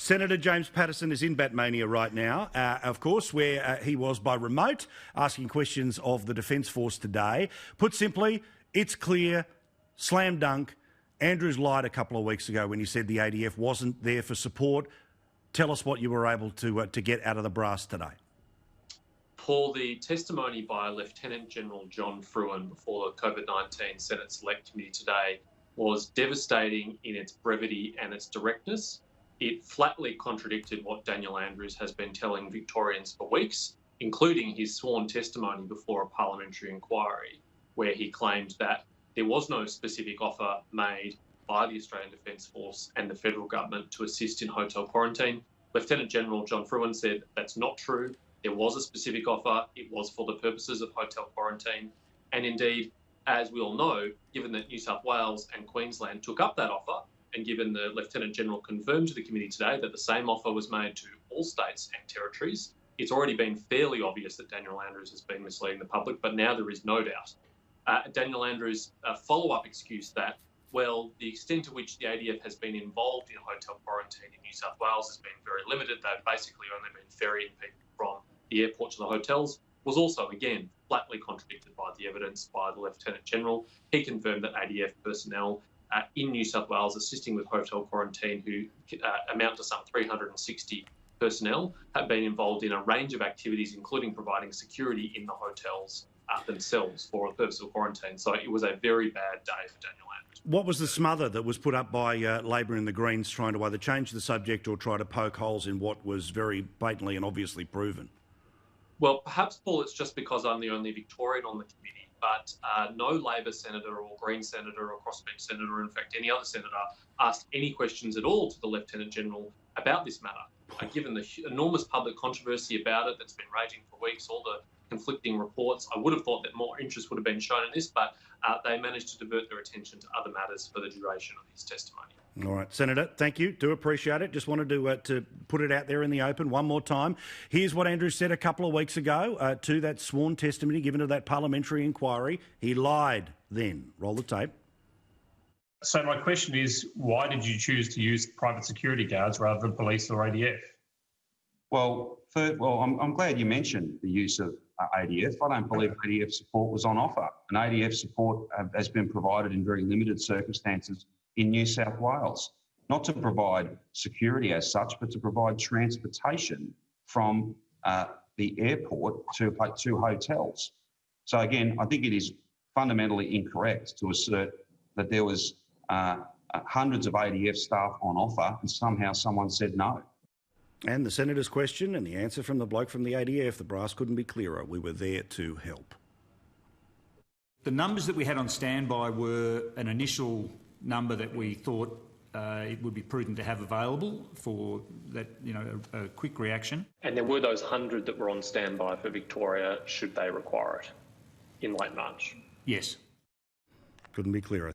Senator James Paterson is in Batmania right now, of course, where he was by remote, asking questions of the Defence Force today. Put simply, it's clear, slam dunk. Andrews lied a couple of weeks ago when he said the ADF wasn't there for support. Tell us what you were able to get out of the brass today. Paul, the testimony by Lieutenant-General John Frewen before the COVID-19 Senate Select Committee today was devastating in its brevity and its directness. It flatly contradicted what Daniel Andrews has been telling Victorians for weeks, including his sworn testimony before a parliamentary inquiry, where he claimed that there was no specific offer made by the Australian Defence Force and the federal government to assist in hotel quarantine. Lieutenant-General John Frewen said that's not true. There was a specific offer. It was for the purposes of hotel quarantine. And indeed, as we all know, given that New South Wales and Queensland took up that offer, and given the Lieutenant-General confirmed to the committee today that the same offer was made to all states and territories, it's already been fairly obvious that Daniel Andrews has been misleading the public, but now there is no doubt. Daniel Andrews' follow-up excuse that, well, the extent to which the ADF has been involved in hotel quarantine in New South Wales has been very limited. They've basically only been ferrying people from the airport to the hotels, was also, again, flatly contradicted by the evidence by the Lieutenant-General. He confirmed that ADF personnel in New South Wales assisting with hotel quarantine, who amount to some 360 personnel, have been involved in a range of activities, including providing security in the hotels themselves for the purpose of quarantine. So it was a very bad day for Daniel Andrews. What was the smother that was put up by Labor and the Greens trying to either change the subject or try to poke holes in what was very blatantly and obviously proven? Well, perhaps, Paul, it's just because I'm the only Victorian on the committee, but no Labor senator or Green senator or crossbench senator, or in fact any other senator, asked any questions at all to the Lieutenant-General about this matter. Given the enormous public controversy about it that's been raging for weeks, all the conflicting reports, I would have thought that more interest would have been shown in this, but they managed to divert their attention to other matters for the duration of his testimony. All right, Senator, thank you. Do appreciate it. Just wanted to put it out there in the open one more time. Here's what Andrews said a couple of weeks ago to that sworn testimony given to that parliamentary inquiry. He lied then. Roll the tape. So my question is, why did you choose to use private security guards rather than police or ADF? Well, I'm glad you mentioned the use of ADF. I don't believe ADF support was on offer. And ADF support has been provided in very limited circumstances in New South Wales, not to provide security as such, but to provide transportation from the airport to hotels. So again, I think it is fundamentally incorrect to assert that there was hundreds of ADF staff on offer and somehow someone said no. And the Senator's question and the answer from the bloke from the ADF, the brass couldn't be clearer. We were there to help. The numbers that we had on standby were an initial number that we thought it would be prudent to have available for that, a quick reaction. And there were those 100 that were on standby for Victoria should they require it in late March. Yes. Couldn't be clearer.